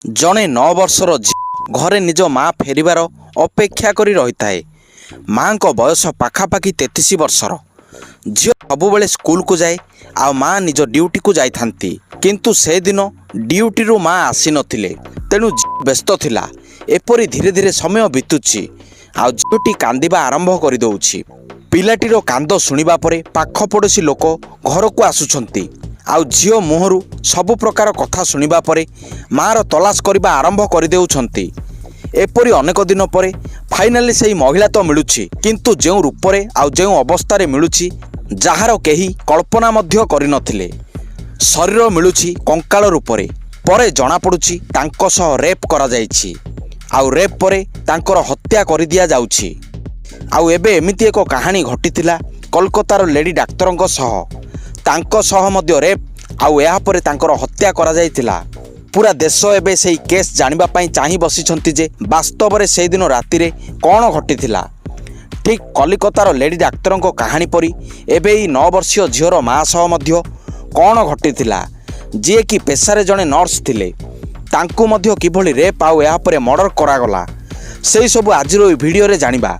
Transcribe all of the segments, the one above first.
ଜଣେ 9 ବର୍ଷର ଝିଅ ଘରେ ନିଜ ମା ଫେରିବାର ଅପେକ୍ଷା କରି ରହିଥାଏ। ମାଙ୍କ ବୟସ ପାଖାପାଖି 33 ବର୍ଷର। ଝିଅ ସବୁବେଳେ ସ୍କୁଲକୁ ଯାଏ ଆଉ ମା ନିଜ ଡ୍ୟୁଟିକୁ ଯାଇଥାନ୍ତି। କିନ୍ତୁ ସେଦିନ ଡ୍ୟୁଟିରୁ ମା ଆସିନଥିଲେ, ତେଣୁ ଝିଅ ବ୍ୟସ୍ତ ଥିଲା। ଏପରି ଧୀରେ ଧୀରେ ସମୟ ବିତୁଛି ଆଉ ଝିଅଟି କାନ୍ଦିବା ଆରମ୍ଭ କରିଦେଉଛି। ପିଲାଟିର କାନ୍ଦ ଶୁଣିବା ପରେ ପାଖ ପଡ଼ୋଶୀ ଲୋକ ଘରକୁ ଆସୁଛନ୍ତି ଆଉ ଝିଅ ମୁହଁରୁ ସବୁ ପ୍ରକାର କଥା ଶୁଣିବା ପରେ ମାର ତଲାସ କରିବା ଆରମ୍ଭ କରିଦେଉଛନ୍ତି। ଏପରି ଅନେକ ଦିନ ପରେ ଫାଇନାଲି ସେହି ମହିଳା ତ ମିଳୁଛି, କିନ୍ତୁ ଯେଉଁ ରୂପରେ ଆଉ ଯେଉଁ ଅବସ୍ଥାରେ ମିଳୁଛି ଯାହାର କେହି କଳ୍ପନା ମଧ୍ୟ କରିନଥିଲେ। ଶରୀର ମିଳୁଛି କଙ୍କାଳ ରୂପରେ। ପରେ ଜଣାପଡ଼ୁଛି ତାଙ୍କ ସହ ରେପ୍ କରାଯାଇଛି ଆଉ ରେପ୍ ପରେ ତାଙ୍କର ହତ୍ୟା କରିଦିଆଯାଉଛି। ଆଉ ଏବେ ଏମିତି ଏକ କାହାଣୀ ଘଟିଥିଲା କୋଲକାତାର ଲେଡି ଡାକ୍ତରଙ୍କ ସହ। ତାଙ୍କ ସହ ମଧ୍ୟ ରେପ୍ ଆଉ ଏହାପରେ ତାଙ୍କର ହତ୍ୟା କରାଯାଇଥିଲା। ପୁରା ଦେଶ ଏବେ ସେହି କେସ୍ ଜାଣିବା ପାଇଁ ଚାହିଁ ବସିଛନ୍ତି ଯେ ବାସ୍ତବରେ ସେହିଦିନ ରାତିରେ କ'ଣ ଘଟିଥିଲା। ଠିକ୍ କଲିକତାର ଲେଡି ଡାକ୍ତରଙ୍କ କାହାଣୀ ପରି ଏବେ ଏହି 9 ବର୍ଷୀୟ ଝିଅର ମା ସହ ମଧ୍ୟ କ'ଣ ଘଟିଥିଲା। ଯିଏକି ପେଶାରେ ଜଣେ ନର୍ସ ଥିଲେ, ତାଙ୍କୁ ମଧ୍ୟ କିଭଳି ରେପ୍ ଆଉ ଏହାପରେ ମର୍ଡର କରାଗଲା, ସେହିସବୁ ଆଜିର ଏହି ଭିଡ଼ିଓରେ ଜାଣିବା।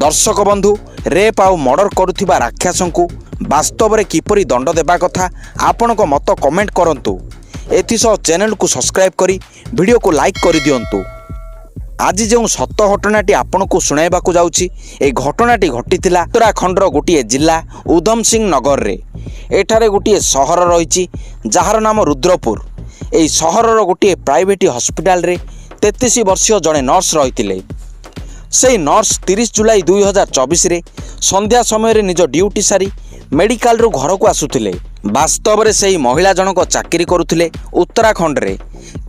ଦର୍ଶକ ବନ୍ଧୁ, ରେପ୍ ଆଉ ମର୍ଡର କରୁଥିବା ରାକ୍ଷସଙ୍କୁ ବାସ୍ତବରେ କିପରି ଦଣ୍ଡ ଦେବା କଥା ଆପଣଙ୍କ ମତ କମେଣ୍ଟ କରନ୍ତୁ। ଏଥିସହ ଚ୍ୟାନେଲକୁ ସବସ୍କ୍ରାଇବ୍ କରି ଭିଡ଼ିଓକୁ ଲାଇକ୍ କରିଦିଅନ୍ତୁ। ଆଜି ଯେଉଁ ସତ ଘଟଣାଟି ଆପଣଙ୍କୁ ଶୁଣାଇବାକୁ ଯାଉଛି, ଏହି ଘଟଣାଟି ଘଟିଥିଲା ଉତ୍ତରାଖଣ୍ଡର ଗୋଟିଏ ଜିଲ୍ଲା ଉଧମ ସିଂ ନଗରରେ। ଏଠାରେ ଗୋଟିଏ ସହର ରହିଛି ଯାହାର ନାମ ରୁଦ୍ରପୁର। ଏହି ସହରର ଗୋଟିଏ ପ୍ରାଇଭେଟ୍ ହସ୍ପିଟାଲରେ 33 ବର୍ଷୀୟ ଜଣେ ନର୍ସ ରହିଥିଲେ। ସେହି ନର୍ସ 30 ଜୁଲାଇ 2024ରେ ସନ୍ଧ୍ୟା ସମୟରେ ନିଜ ଡ୍ୟୁଟି ସାରି ମେଡ଼ିକାଲରୁ ଘରକୁ ଆସୁଥିଲେ। ବାସ୍ତବରେ ସେହି ମହିଳା ଜଣକ ଚାକିରି କରୁଥିଲେ ଉତ୍ତରାଖଣ୍ଡରେ,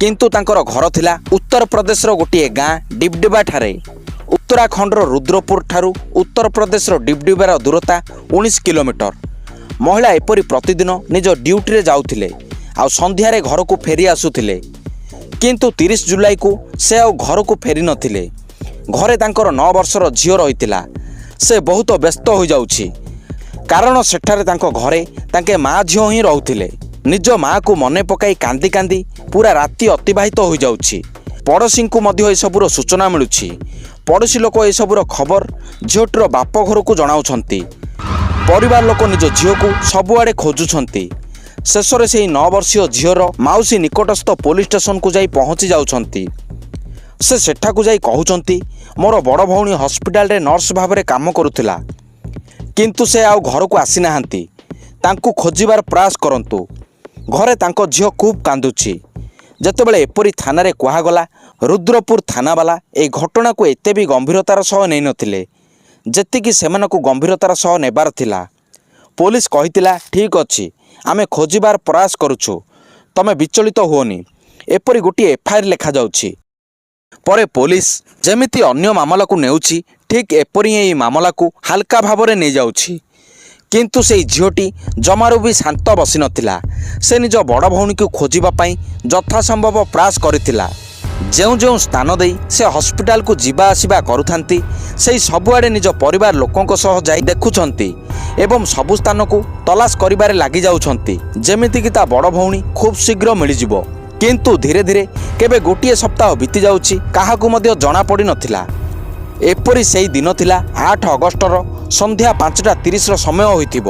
କିନ୍ତୁ ତାଙ୍କର ଘର ଥିଲା ଉତ୍ତରପ୍ରଦେଶର ଗୋଟିଏ ଗାଁ ଡିବଡିବା ଠାରେ। ଉତ୍ତରାଖଣ୍ଡର ରୁଦ୍ରପୁର ଠାରୁ ଉତ୍ତରପ୍ରଦେଶର ଡିବଡିବାର ଦୂରତା 19 କିଲୋମିଟର। ମହିଳା ଏପରି ପ୍ରତିଦିନ ନିଜ ଡ୍ୟୁଟିରେ ଯାଉଥିଲେ ଆଉ ସନ୍ଧ୍ୟାରେ ଘରକୁ ଫେରି ଆସୁଥିଲେ। କିନ୍ତୁ 30 ଜୁଲାଇକୁ ସେ ଆଉ ଘରକୁ ଫେରି ନଥିଲେ। ଘରେ ତାଙ୍କର 9 ବର୍ଷର ଝିଅ ରହିଥିଲା। ସେ ବହୁତ ବ୍ୟସ୍ତ ହୋଇଯାଉଛି, କାରଣ ସେଠାରେ ତାଙ୍କ ଘରେ ତାଙ୍କେ ମା ଝିଅ ହିଁ ରହୁଥିଲେ। ନିଜ ମାଆକୁ ମନେ ପକାଇ କାନ୍ଦି କାନ୍ଦି ପୁରା ରାତି ଅତିବାହିତ ହୋଇଯାଉଛି। ପଡ଼ୋଶୀଙ୍କୁ ମଧ୍ୟ ଏସବୁର ସୂଚନା ମିଳୁଛି। ପଡ଼ୋଶୀ ଲୋକ ଏସବୁର ଖବର ଝିଅଟିର ବାପ ଘରକୁ ଜଣାଉଛନ୍ତି। ପରିବାର ଲୋକ ନିଜ ଝିଅକୁ ସବୁଆଡ଼େ ଖୋଜୁଛନ୍ତି। ଶେଷରେ ସେହି 9 ବର୍ଷୀୟ ଝିଅର ମାଉସୀ ନିକଟସ୍ଥ ପୋଲିସ ଷ୍ଟେସନକୁ ଯାଇ ପହଞ୍ଚି ଯାଉଛନ୍ତି। ସେ ସେଠାକୁ ଯାଇ କହୁଛନ୍ତି, ମୋର ବଡ଼ ଭଉଣୀ ହସ୍ପିଟାଲରେ ନର୍ସ ଭାବରେ କାମ କରୁଥିଲା, କିନ୍ତୁ ସେ ଆଉ ଘରକୁ ଆସିନାହାନ୍ତି। ତାଙ୍କୁ ଖୋଜିବାର ପ୍ରୟାସ କରନ୍ତୁ। ଘରେ ତାଙ୍କ ଝିଅ ଖୁବ୍ କାନ୍ଦୁଛି। ଯେତେବେଳେ ଏପରି ଥାନାରେ କୁହାଗଲା, ରୁଦ୍ରପୁର ଥାନାବାଲା ଏହି ଘଟଣାକୁ ଏତେ ବି ଗମ୍ଭୀରତାର ସହ ନେଇନଥିଲେ ଯେତିକି ସେମାନଙ୍କୁ ଗମ୍ଭୀରତାର ସହ ନେବାର ଥିଲା। ପୋଲିସ କହିଥିଲା, ଠିକ୍ ଅଛି, ଆମେ ଖୋଜିବାର ପ୍ରୟାସ କରୁଛୁ, ତମେ ବିଚଳିତ ହୁଅନି। ଏପରି ଗୋଟିଏ ଏଫଆଇଆର ଲେଖାଯାଉଛି। ପରେ ପୋଲିସ ଯେମିତି ଅନ୍ୟ ମାମଲାକୁ ନେଉଛି, ଠିକ୍ ଏପରି ଏହି ମାମଲାକୁ ହାଲକା ଭାବରେ ନେଇଯାଉଛି। କିନ୍ତୁ ସେହି ଝିଅଟି ଜମାରୁ ବି ଶାନ୍ତ ବସିନଥିଲା। ସେ ନିଜ ବଡ଼ ଭଉଣୀକୁ ଖୋଜିବା ପାଇଁ ଯଥାସମ୍ଭବ ପ୍ରୟାସ କରିଥିଲା। ଯେଉଁ ଯେଉଁ ସ୍ଥାନ ଦେଇ ସେ ହସ୍ପିଟାଲକୁ ଯିବା ଆସିବା କରୁଥାନ୍ତି, ସେହି ସବୁଆଡ଼େ ନିଜ ପରିବାର ଲୋକଙ୍କ ସହ ଯାଇ ଦେଖୁଛନ୍ତି ଏବଂ ସବୁ ସ୍ଥାନକୁ ତଲାସ କରିବାରେ ଲାଗିଯାଉଛନ୍ତି, ଯେମିତିକି ତା ବଡ଼ ଭଉଣୀ ଖୁବ୍ ଶୀଘ୍ର ମିଳିଯିବ। କିନ୍ତୁ ଧୀରେ ଧୀରେ କେବେ ଗୋଟିଏ ସପ୍ତାହ ବିତି ଯାଉଛି, କାହାକୁ ମଧ୍ୟ ଜଣାପଡ଼ିନଥିଲା। ଏପରି ସେହି ଦିନ ଥିଲା 8 ଅଗଷ୍ଟର ସନ୍ଧ୍ୟା 5:30ର ସମୟ ହୋଇଥିବ।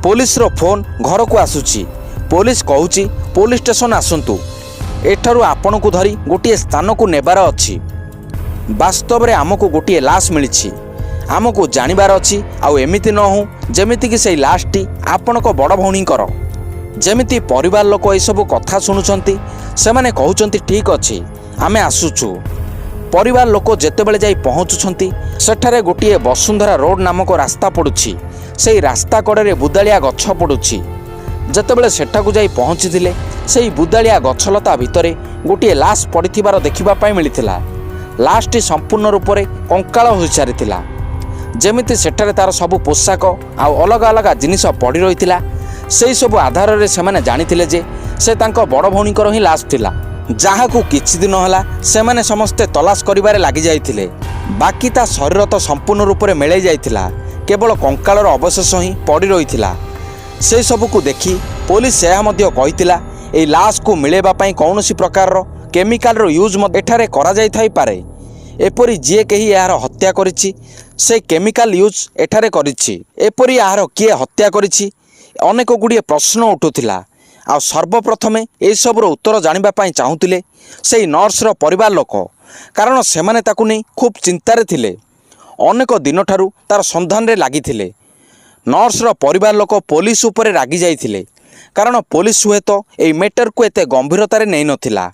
ପୋଲିସର ଫୋନ୍ ଘରକୁ ଆସୁଛି। ପୋଲିସ କହୁଛି, ପୋଲିସ ଷ୍ଟେସନ ଆସନ୍ତୁ, ଏଠାରୁ ଆପଣଙ୍କୁ ଧରି ଗୋଟିଏ ସ୍ଥାନକୁ ନେବାର ଅଛି। ବାସ୍ତବରେ ଆମକୁ ଗୋଟିଏ ଲାଶ ମିଳିଛି। ଆମକୁ ଜାଣିବାର ଅଛି, ଆଉ ଏମିତି ନ ହେଉ ଯେମିତିକି ସେହି ଲାଶଟି ଆପଣଙ୍କ ବଡ଼ ଭଉଣୀଙ୍କର। ଯେମିତି ପରିବାର ଲୋକ ଏସବୁ କଥା ଶୁଣୁଛନ୍ତି, ସେମାନେ କହୁଛନ୍ତି, ଠିକ୍ ଅଛି, ଆମେ ଆସୁଛୁ। ପରିବାର ଲୋକ ଯେତେବେଳେ ଯାଇ ପହଞ୍ଚୁଛନ୍ତି, ସେଠାରେ ଗୋଟିଏ ବସୁନ୍ଧରା ରୋଡ଼ ନାମକ ରାସ୍ତା ପଡ଼ୁଛି। ସେହି ରାସ୍ତା କଡ଼ରେ ବୁଦାଳିଆ ଗଛ ପଡ଼ୁଛି। ଯେତେବେଳେ ସେଠାକୁ ଯାଇ ପହଞ୍ଚିଥିଲେ, ସେହି ବୁଦାଳିଆ ଗଛଲତା ଭିତରେ ଗୋଟିଏ ଲାଶ ପଡ଼ିଥିବାର ଦେଖିବା ପାଇଁ ମିଳିଥିଲା। ଲାଶଟି ସମ୍ପୂର୍ଣ୍ଣ ରୂପରେ କଙ୍କାଳ ହୋଇସାରିଥିଲା। ଯେମିତି ସେଠାରେ ତା'ର ସବୁ ପୋଷାକ ଆଉ ଅଲଗା ଅଲଗା ଜିନିଷ ପଡ଼ି ରହିଥିଲା। ସେହିସବୁ ଆଧାରରେ ସେମାନେ ଜାଣିଥିଲେ ଯେ ସେ ତାଙ୍କ ବଡ଼ ଭଉଣୀଙ୍କର ହିଁ ଲାଶ ଥିଲା, ଯାହାକୁ କିଛି ଦିନ ହେଲା ସେମାନେ ସମସ୍ତେ ତଲାସ କରିବାରେ ଲାଗିଯାଇଥିଲେ। ବାକି ତା ଶରୀର ତ ସମ୍ପୂର୍ଣ୍ଣ ରୂପରେ ମିଳେଇ ଯାଇଥିଲା, କେବଳ କଙ୍କାଳର ଅବଶେଷ ହିଁ ପଡ଼ି ରହିଥିଲା। ସେସବୁକୁ ଦେଖି ପୋଲିସ ଏହା ମଧ୍ୟ କହିଥିଲା, ଏହି ଲାଶକୁ ମିଳେଇବା ପାଇଁ କୌଣସି ପ୍ରକାରର କେମିକାଲର ୟୁଜ୍ ମଧ୍ୟ ଏଠାରେ କରାଯାଇଥାଇପାରେ। ଏପରି ଯିଏ କେହି ଏହାର ହତ୍ୟା କରିଛି ସେ କେମିକାଲ ୟୁଜ୍ ଏଠାରେ କରିଛି। ଏପରି ଏହାର କିଏ ହତ୍ୟା କରିଛି ଅନେକ ଗୁଡ଼ିଏ ପ୍ରଶ୍ନ ଉଠୁଥିଲା। ଆଉ ସର୍ବପ୍ରଥମେ ଏହିସବୁର ଉତ୍ତର ଜାଣିବା ପାଇଁ ଚାହୁଁଥିଲେ ସେହି ନର୍ସର ପରିବାର ଲୋକ, କାରଣ ସେମାନେ ତାକୁ ନେଇ ଖୁବ୍ ଚିନ୍ତାରେ ଥିଲେ। ଅନେକ ଦିନଠାରୁ ତାର ସନ୍ଧାନରେ ଲାଗିଥିଲେ। ନର୍ସର ପରିବାର ଲୋକ ପୋଲିସ ଉପରେ ରାଗି ଯାଇଥିଲେ, କାରଣ ପୋଲିସ ହୁଏତ ଏହି ମ୍ୟାଟରକୁ ଏତେ ଗମ୍ଭୀରତାରେ ନେଇନଥିଲା।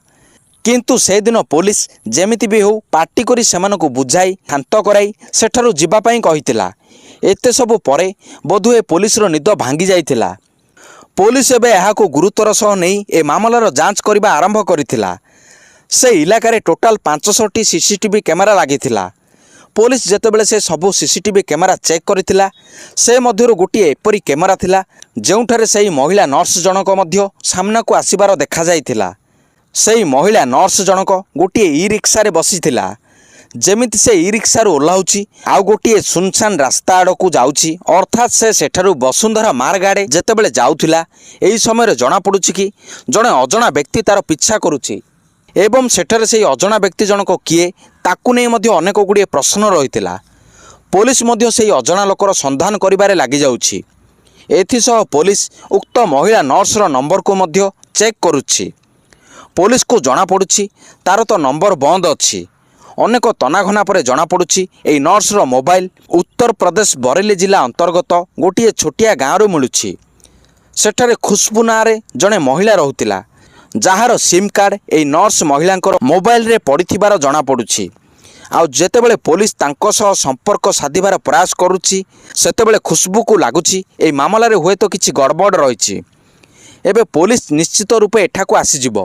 କିନ୍ତୁ ସେଦିନ ପୋଲିସ ଯେମିତି ବି ହେଉ ପାର୍ଟି କରି ସେମାନଙ୍କୁ ବୁଝାଇ ଶାନ୍ତ କରାଇ ସେଠାରୁ ଯିବା ପାଇଁ କହିଥିଲା। ଏତେ ସବୁ ପରେ ବୋଧହୁଏ ପୋଲିସର ନିଦ ଭାଙ୍ଗି ଯାଇଥିଲା। ପୋଲିସ ଏବେ ଏହାକୁ ଗୁରୁତ୍ୱର ସହ ନେଇ ଏ ମାମଲାର ଯାଞ୍ଚ କରିବା ଆରମ୍ଭ କରିଥିଲା। ସେ ଇଲାକାରେ ଟୋଟାଲ 500ଟି CCTV କ୍ୟାମେରା ଲାଗିଥିଲା। ପୋଲିସ ଯେତେବେଳେ ସେ ସବୁ CCTV କ୍ୟାମେରା ଚେକ୍ କରିଥିଲା, ସେ ମଧ୍ୟରୁ ଗୋଟିଏ ଏପରି କ୍ୟାମେରା ଥିଲା ଯେଉଁଠାରେ ସେହି ମହିଳା ନର୍ସ ଜଣକ ମଧ୍ୟ ସାମ୍ନାକୁ ଆସିବାର ଦେଖାଯାଇଥିଲା। ସେହି ମହିଳା ନର୍ସ ଜଣକ ଗୋଟିଏ ଇ-ରିକ୍ସାରେ ବସିଥିଲା। ଯେମିତି ସେ ଇ-ରିକ୍ସାରୁ ଓହ୍ଲାଉଛି ଆଉ ଗୋଟିଏ ସୁନସାନ ରାସ୍ତା ଆଡ଼କୁ ଯାଉଛି, ଅର୍ଥାତ୍ ସେ ସେଠାରୁ ବସୁନ୍ଧରା ମାର୍ଗ ଆଡ଼େ ଯେତେବେଳେ ଯାଉଥିଲା, ଏହି ସମୟରେ ଜଣାପଡ଼ୁଛି କି ଜଣେ ଅଜଣା ବ୍ୟକ୍ତି ତାର ପିଛା କରୁଛି ଏବଂ ସେଠାରେ ସେହି ଅଜଣା ବ୍ୟକ୍ତି ଜଣକ କିଏ ତାକୁ ନେଇ ମଧ୍ୟ ଅନେକ ଗୁଡ଼ିଏ ପ୍ରଶ୍ନ ରହିଥିଲା। ପୋଲିସ ମଧ୍ୟ ସେହି ଅଜଣା ଲୋକର ସନ୍ଧାନ କରିବାରେ ଲାଗିଯାଉଛି। ଏଥିସହ ପୋଲିସ ଉକ୍ତ ମହିଳା ନର୍ସର ନମ୍ବରକୁ ମଧ୍ୟ ଚେକ୍ କରୁଛି। ପୋଲିସକୁ ଜଣାପଡ଼ୁଛି ତାର ତ ନମ୍ବର ବନ୍ଦ ଅଛି। ଅନେକ ତନାଘନା ପରେ ଜଣାପଡ଼ୁଛି ଏହି ନର୍ସର ମୋବାଇଲ ଉତ୍ତରପ୍ରଦେଶ ବରେଲି ଜିଲ୍ଲା ଅନ୍ତର୍ଗତ ଗୋଟିଏ ଛୋଟିଆ ଗାଁରୁ ମିଳୁଛି। ସେଠାରେ ଖୁସବୁ ନାଁରେ ଜଣେ ମହିଳା ରହୁଥିଲା, ଯାହାର ସିମ୍ କାର୍ଡ଼ ଏହି ନର୍ସ ମହିଳାଙ୍କର ମୋବାଇଲରେ ପଡ଼ିଥିବାର ଜଣାପଡ଼ୁଛି। ଆଉ ଯେତେବେଳେ ପୋଲିସ ତାଙ୍କ ସହ ସମ୍ପର୍କ ସାଧିବାର ପ୍ରୟାସ କରୁଛି, ସେତେବେଳେ ଖୁସବୁକୁ ଲାଗୁଛି ଏହି ମାମଲାରେ ହୁଏତ କିଛି ଗଡ଼ବଡ଼ ରହିଛି। ଏବେ ପୋଲିସ ନିଶ୍ଚିତ ରୂପେ ଏଠାକୁ ଆସିଯିବ।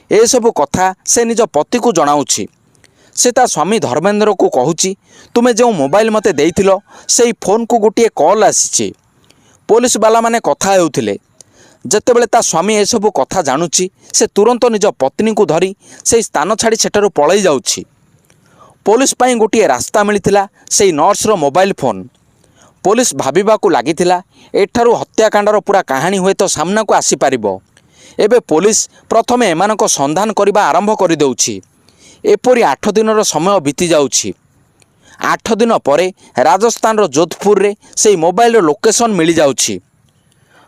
ଏସବୁ କଥା ସେ ନିଜ ପତିକୁ ଜଣାଉଛି। ସେ ତା ସ୍ୱାମୀ ଧର୍ମେନ୍ଦ୍ରକୁ କହୁଛି, ତୁମେ ଯେଉଁ ମୋବାଇଲ ମୋତେ ଦେଇଥିଲ ସେହି ଫୋନ୍କୁ ଗୋଟିଏ କଲ୍ ଆସିଛି। ପୋଲିସ ବାଲାମାନେ କଥା ହେଉଥିଲେ। ଯେତେବେଳେ ତା ସ୍ୱାମୀ ଏସବୁ କଥା ଜାଣୁଛି, ସେ ତୁରନ୍ତ ନିଜ ପତ୍ନୀଙ୍କୁ ଧରି ସେହି ସ୍ଥାନ ଛାଡ଼ି ସେଠାରୁ ପଳାଇ ଯାଉଛି। ପୋଲିସ ପାଇଁ ଗୋଟିଏ ରାସ୍ତା ମିଳିଥିଲା ସେହି ନର୍ସର ମୋବାଇଲ ଫୋନ୍। ପୋଲିସ ଭାବିବାକୁ ଲାଗିଥିଲା ଏଠାରୁ ହତ୍ୟାକାଣ୍ଡର ପୁରା କାହାଣୀ ହୁଏତ ସାମ୍ନାକୁ ଆସିପାରିବ। ଏବେ ପୋଲିସ ପ୍ରଥମେ ଏମାନଙ୍କ ସନ୍ଧାନ କରିବା ଆରମ୍ଭ କରିଦେଉଛି। ଏପରି 8 ଦିନର ସମୟ ବିତି ଯାଉଛି। 8 ଦିନ ପରେ ରାଜସ୍ଥାନର ଯୋଧପୁରରେ ସେହି ମୋବାଇଲର ଲୋକେସନ୍ ମିଳିଯାଉଛି।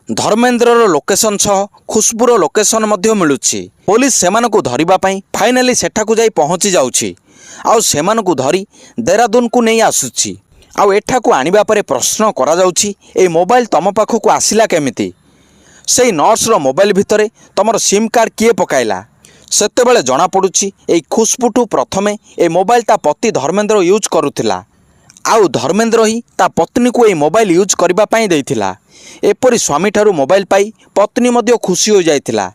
ଧର୍ମେନ୍ଦ୍ରର ଲୋକେସନ୍ ସହ ଖୁସବୁର ଲୋକେସନ୍ ମଧ୍ୟ ମିଳୁଛି। ପୋଲିସ ସେମାନଙ୍କୁ ଧରିବା ପାଇଁ ଫାଇନାଲି ସେଠାକୁ ଯାଇ ପହଞ୍ଚି ଯାଉଛି। ଆଉ ସେମାନଙ୍କୁ ଧରି ଦେହରାଦୁନକୁ ନେଇ ଆସୁଛି। ଆଉ ଏଠାକୁ ଆଣିବା ପରେ ପ୍ରଶ୍ନ କରାଯାଉଛି, ଏହି ମୋବାଇଲ ତମ ପାଖକୁ ଆସିଲା କେମିତି? ସେହି ନର୍ସର ମୋବାଇଲ ଭିତରେ ତମର ସିମ୍ କାର୍ଡ଼ କିଏ ପକାଇଲା? ସେତେବେଳେ ଜଣାପଡ଼ୁଛି ଏହି ଖୁସବୁଠୁ ପ୍ରଥମେ ଏହି ମୋବାଇଲ ତା ପତି ଧର୍ମେନ୍ଦ୍ର ୟୁଜ୍ କରୁଥିଲା। ଆଉ ଧର୍ମେନ୍ଦ୍ର ହିଁ ତା ପତ୍ନୀକୁ ଏହି ମୋବାଇଲ ୟୁଜ୍ କରିବା ପାଇଁ ଦେଇଥିଲା। ଏପରି ସ୍ୱାମୀଠାରୁ ମୋବାଇଲ ପାଇ ପତ୍ନୀ ମଧ୍ୟ ଖୁସି ହୋଇଯାଇଥିଲା।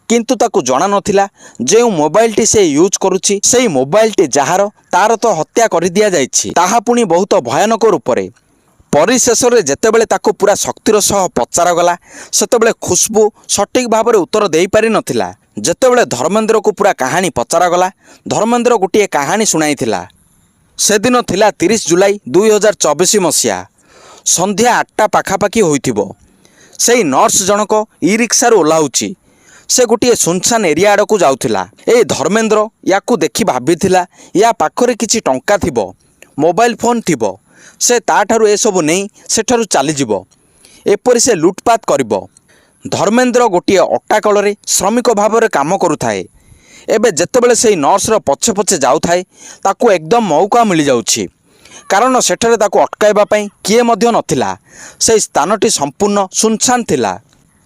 କିନ୍ତୁ ତାକୁ ଜଣା ନଥିଲା ଯେଉଁ ମୋବାଇଲଟି ସେ ୟୁଜ୍ କରୁଛି ସେହି ମୋବାଇଲଟି ଯାହାର, ତାର ତ ହତ୍ୟା କରିଦିଆଯାଇଛି, ତାହା ପୁଣି ବହୁତ ଭୟାନକ ରୂପରେ। ପରିଶେଷରେ ଯେତେବେଳେ ତାକୁ ପୁରା ଶକ୍ତିର ସହ ପଚରାଗଲା, ସେତେବେଳେ ଖୁସବୁ ସଠିକ୍ ଭାବରେ ଉତ୍ତର ଦେଇପାରିନଥିଲା। ଯେତେବେଳେ ଧର୍ମେନ୍ଦ୍ରକୁ ପୁରା କାହାଣୀ ପଚରାଗଲା, ଧର୍ମେନ୍ଦ୍ର ଗୋଟିଏ କାହାଣୀ ଶୁଣାଇଥିଲା। ସେଦିନ ଥିଲା 30 ଜୁଲାଇ 2024 ମସିହା। ସନ୍ଧ୍ୟା 8ଟା ପାଖାପାଖି ହୋଇଥିବ। ସେହି ନର୍ସ ଜଣକ ଇ-ରିକ୍ସାରୁ ଓହ୍ଲାଉଛି। ସେ ଗୋଟିଏ ସୁନସାନ ଏରିଆ ଆଡ଼କୁ ଯାଉଥିଲା। ଏହି ଧର୍ମେନ୍ଦ୍ର ୟାକୁ ଦେଖି ଭାବିଥିଲା ୟା ପାଖରେ କିଛି ଟଙ୍କା ଥିବ, ମୋବାଇଲ ଫୋନ୍ ଥିବ। ସେ ତାଠାରୁ ଏସବୁ ନେଇ ସେଠାରୁ ଚାଲିଯିବ। ଏପରି ସେ ଲୁଟପାଟ କରିବ। ଧର୍ମେନ୍ଦ୍ର ଗୋଟିଏ ଅଟା କଳରେ ଶ୍ରମିକ ଭାବରେ କାମ କରୁଥାଏ। ଏବେ ଯେତେବେଳେ ସେହି ନର୍ସର ପଛେ ପଛେ ଯାଉଥାଏ, ତାକୁ ଏକଦମ ମଉକା ମିଳିଯାଉଛି, କାରଣ ସେଠାରେ ତାକୁ ଅଟକାଇବା ପାଇଁ କିଏ ମଧ୍ୟ ନଥିଲା। ସେହି ସ୍ଥାନଟି ସମ୍ପୂର୍ଣ୍ଣ ସୁନସାନ ଥିଲା।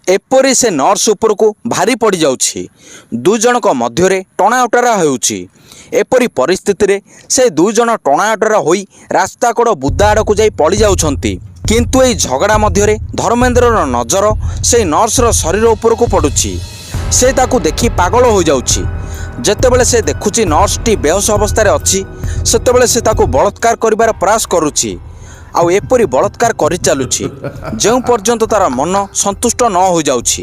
ଏପରି ସେ ନର୍ସ ଉପରକୁ ଭାରି ପଡ଼ିଯାଉଛି। ଦୁଇ ଜଣଙ୍କ ମଧ୍ୟରେ ଟଣାଓଟରା ହେଉଛି। ଏପରି ପରିସ୍ଥିତିରେ ସେ ଦୁଇ ଜଣ ଟଣାଓଟରା ହୋଇ ରାସ୍ତା କଡ଼ ବୁଦା ଆଡ଼କୁ ଯାଇ ପଡ଼ି ଯାଉଛନ୍ତି। କିନ୍ତୁ ଏହି ଝଗଡ଼ା ମଧ୍ୟରେ ଧର୍ମେନ୍ଦ୍ରର ନଜର ସେହି ନର୍ସର ଶରୀର ଉପରକୁ ପଡ଼ୁଛି। ସେ ତାକୁ ଦେଖି ପାଗଳ ହୋଇଯାଉଛି। ଯେତେବେଳେ ସେ ଦେଖୁଛି ନର୍ସଟି ବେହୋସ ଅବସ୍ଥାରେ ଅଛି, ସେତେବେଳେ ସେ ତାକୁ ବଳାତ୍କାର କରିବାର ପ୍ରୟାସ କରୁଛି। ଆଉ ଏପରି ବଳାତ୍କାର କରିଚାଲୁଛି ଯେଉଁ ପର୍ଯ୍ୟନ୍ତ ତାର ମନ ସନ୍ତୁଷ୍ଟ ନ ହୋଇଯାଉଛି।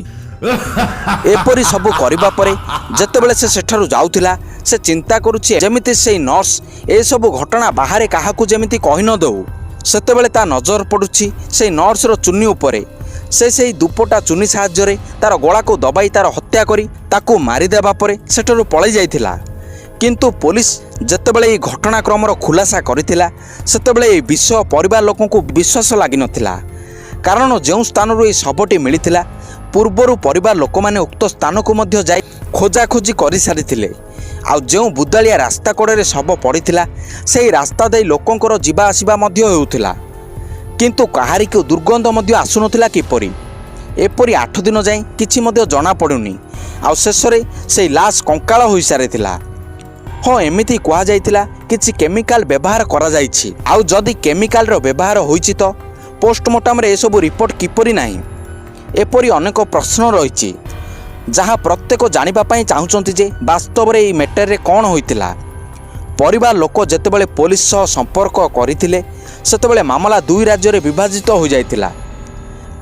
ଏପରି ସବୁ କରିବା ପରେ ଯେତେବେଳେ ସେ ସେଠାରୁ ଯାଉଥିଲା, ସେ ଚିନ୍ତା କରୁଛି ଯେମିତି ସେହି ନର୍ସ ଏସବୁ ଘଟଣା ବାହାରେ କାହାକୁ ଯେମିତି କହି ନ ଦେଉ। ସେତେବେଳେ ତା ନଜର ପଡ଼ୁଛି ସେହି ନର୍ସର ଚୁନି ଉପରେ, ସେ ସେହି ଦୁପଟା ଚୁନି ସାହାଯ୍ୟରେ ତାର ଗଳାକୁ ଦବାଇ ତାର ହତ୍ୟା କରି ତାକୁ ମାରିଦେବା ପରେ ସେଠାରୁ ପଳାଇ ଯାଇଥିଲା। କିନ୍ତୁ ପୋଲିସ ଯେତେବେଳେ ଏହି ଘଟଣାକ୍ରମର ଖୁଲାସା କରିଥିଲା ସେତେବେଳେ ଏହି ବିଷୟ ପରିବାର ଲୋକଙ୍କୁ ବିଶ୍ୱାସ ଲାଗିନଥିଲା। କାରଣ ଯେଉଁ ସ୍ଥାନରୁ ଏହି ଶବଟି ମିଳିଥିଲା ପୂର୍ବରୁ ପରିବାର ଲୋକମାନେ ଉକ୍ତ ସ୍ଥାନକୁ ମଧ୍ୟ ଯାଇ ଖୋଜାଖୋଜି କରିସାରିଥିଲେ। ଆଉ ଯେଉଁ ବୁଦାଳିଆ ରାସ୍ତା କଡ଼ରେ ଶବ ପଡ଼ିଥିଲା ସେହି ରାସ୍ତା ଦେଇ ଲୋକଙ୍କର ଯିବା ଆସିବା ମଧ୍ୟ ହେଉଥିଲା। କିନ୍ତୁ କାହାରିକୁ ଦୁର୍ଗନ୍ଧ ମଧ୍ୟ ଆସୁନଥିଲା କିପରି। ଏପରି 8 ଦିନ ଯାଏଁ କିଛି ମଧ୍ୟ ଜଣାପଡ଼ୁନି। ଆଉ ଶେଷରେ ସେହି ଲାଶ କଙ୍କାଳ ହୋଇସାରିଥିଲା। ହଁ, ଏମିତି କୁହାଯାଇଥିଲା କିଛି କେମିକାଲ ବ୍ୟବହାର କରାଯାଇଛି। ଆଉ ଯଦି କେମିକାଲର ବ୍ୟବହାର ହୋଇଛି ତ ପୋଷ୍ଟମର୍ଟମରେ ଏସବୁ ରିପୋର୍ଟ କିପରି ନାହିଁ? ଏପରି ଅନେକ ପ୍ରଶ୍ନ ରହିଛି ଯାହା ପ୍ରତ୍ୟେକ ଜାଣିବା ପାଇଁ ଚାହୁଁଛନ୍ତି ଯେ ବାସ୍ତବରେ ଏହି ମ୍ୟାଟରରେ କ'ଣ ହୋଇଥିଲା। ପରିବାର ଲୋକ ଯେତେବେଳେ ପୋଲିସ ସହ ସମ୍ପର୍କ କରିଥିଲେ ସେତେବେଳେ ମାମଲା 2 ରାଜ୍ୟରେ ବିଭାଜିତ ହୋଇଯାଇଥିଲା।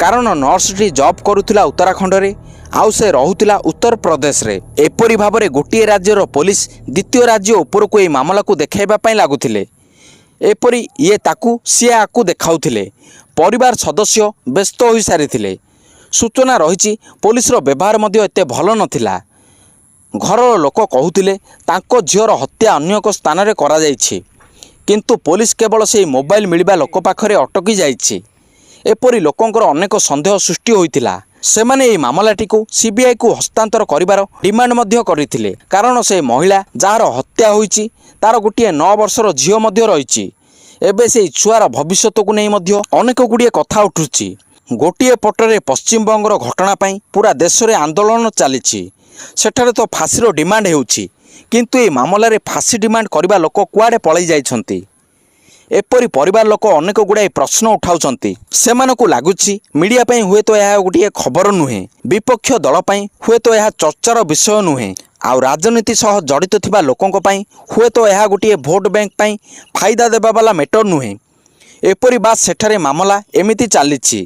କାରଣ ନର୍ସଟି ଜବ୍ କରୁଥିଲା ଉତ୍ତରାଖଣ୍ଡରେ ଆଉ ସେ ରହୁଥିଲା ଉତ୍ତରପ୍ରଦେଶରେ। ଏପରି ଭାବରେ ଗୋଟିଏ ରାଜ୍ୟର ପୋଲିସ ଦ୍ୱିତୀୟ ରାଜ୍ୟ ଉପରକୁ ଏହି ମାମଲାକୁ ଦେଖାଇବା ପାଇଁ ଲାଗୁଥିଲେ। ଏପରି ଇଏ ତାକୁ ସିଏ ଆକୁ ଦେଖାଉଥିଲେ। ପରିବାର ସଦସ୍ୟ ବ୍ୟସ୍ତ ହୋଇସାରିଥିଲେ। ସୂଚନା ରହିଛି ପୋଲିସର ବ୍ୟବହାର ମଧ୍ୟ ଏତେ ଭଲ ନଥିଲା। ଘରର ଲୋକ କହୁଥିଲେ ତାଙ୍କ ଝିଅର ହତ୍ୟା ଅନ୍ୟ ଏକ ସ୍ଥାନରେ କରାଯାଇଛି। କିନ୍ତୁ ପୋଲିସ କେବଳ ସେହି ମୋବାଇଲ ମିଳିବା ଲୋକ ପାଖରେ ଅଟକି ଯାଇଛି। ଏପରି ଲୋକଙ୍କର ଅନେକ ସନ୍ଦେହ ସୃଷ୍ଟି ହୋଇଥିଲା। ସେମାନେ ଏହି ମାମଲାଟିକୁ ସିବିଆଇକୁ ହସ୍ତାନ୍ତର କରିବାର ଡିମାଣ୍ଡ ମଧ୍ୟ କରିଥିଲେ। କାରଣ ସେ ମହିଳା ଯାହାର ହତ୍ୟା ହୋଇଛି ତାର ଗୋଟିଏ 9 ବର୍ଷର ଝିଅ ମଧ୍ୟ ରହିଛି। ଏବେ ସେହି ଛୁଆର ଭବିଷ୍ୟତକୁ ନେଇ ମଧ୍ୟ ଅନେକ ଗୁଡ଼ିଏ କଥା ଉଠୁଛି। ଗୋଟିଏ ପଟରେ ପଶ୍ଚିମବଙ୍ଗର ଘଟଣା ପାଇଁ ପୁରା ଦେଶରେ ଆନ୍ଦୋଳନ ଚାଲିଛି। ସେଠାରେ ତ ଫାଶୀର ଡିମାଣ୍ଡ ହେଉଛି। କିନ୍ତୁ ଏହି ମାମଲାରେ ଫାଶୀ ଡିମାଣ୍ଡ କରିବା ଲୋକ କୁଆଡ଼େ ପଳାଇ ଯାଇଛନ୍ତି? ଏପରି ପରିବାର ଲୋକ ଅନେକ ଗୁଡ଼ାଏ ପ୍ରଶ୍ନ ଉଠାଉଛନ୍ତି। ସେମାନଙ୍କୁ ଲାଗୁଛି ମିଡ଼ିଆ ପାଇଁ ହୁଏତ ଏହା ଗୋଟିଏ ଖବର ନୁହେଁ, ବିପକ୍ଷ ଦଳ ପାଇଁ ହୁଏତ ଏହା ଚର୍ଚ୍ଚାର ବିଷୟ ନୁହେଁ, ଆଉ ରାଜନୀତି ସହ ଜଡ଼ିତ ଥିବା ଲୋକଙ୍କ ପାଇଁ ହୁଏତ ଏହା ଗୋଟିଏ ଭୋଟ ବ୍ୟାଙ୍କ ପାଇଁ ଫାଇଦା ଦେବା ବାଲା ମ୍ୟାଟର ନୁହେଁ। ଏପରି ବାସ୍ ସେଠାରେ ମାମଲା ଏମିତି ଚାଲିଛି।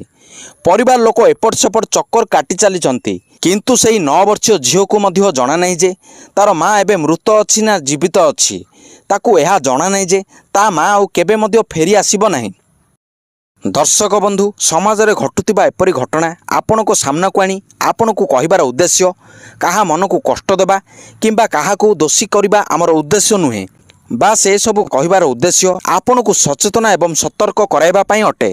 ପରିବାର ଲୋକ ଏପଟ ସେପଟ ଚକ୍କର କାଟି ଚାଲିଛନ୍ତି। କିନ୍ତୁ ସେହି 9 ବର୍ଷୀୟ ଝିଅକୁ ମଧ୍ୟ ଜଣା ନାହିଁ ଯେ ତାର ମା ଏବେ ମୃତ ଅଛି ନା ଜୀବିତ ଅଛି। ତାକୁ ଏହା ଜଣା ନାହିଁ ଯେ ତା ମା ଆଉ କେବେ ମଧ୍ୟ ଫେରି ଆସିବ ନାହିଁ। ଦର୍ଶକ ବନ୍ଧୁ, ସମାଜରେ ଘଟୁଥିବା ଏପରି ଘଟଣା ଆପଣଙ୍କ ସାମ୍ନାକୁ ଆଣି ଆପଣଙ୍କୁ କହିବାର ଉଦ୍ଦେଶ୍ୟ କାହା ମନକୁ କଷ୍ଟ ଦେବା କିମ୍ବା କାହାକୁ ଦୋଷୀ କରିବା ଆମର ଉଦ୍ଦେଶ୍ୟ ନୁହେଁ। ବାସ୍ ଏସବୁ କହିବାର ଉଦ୍ଦେଶ୍ୟ ଆପଣଙ୍କୁ ସଚେତନ ଏବଂ ସତର୍କ କରାଇବା ପାଇଁ ଅଟେ।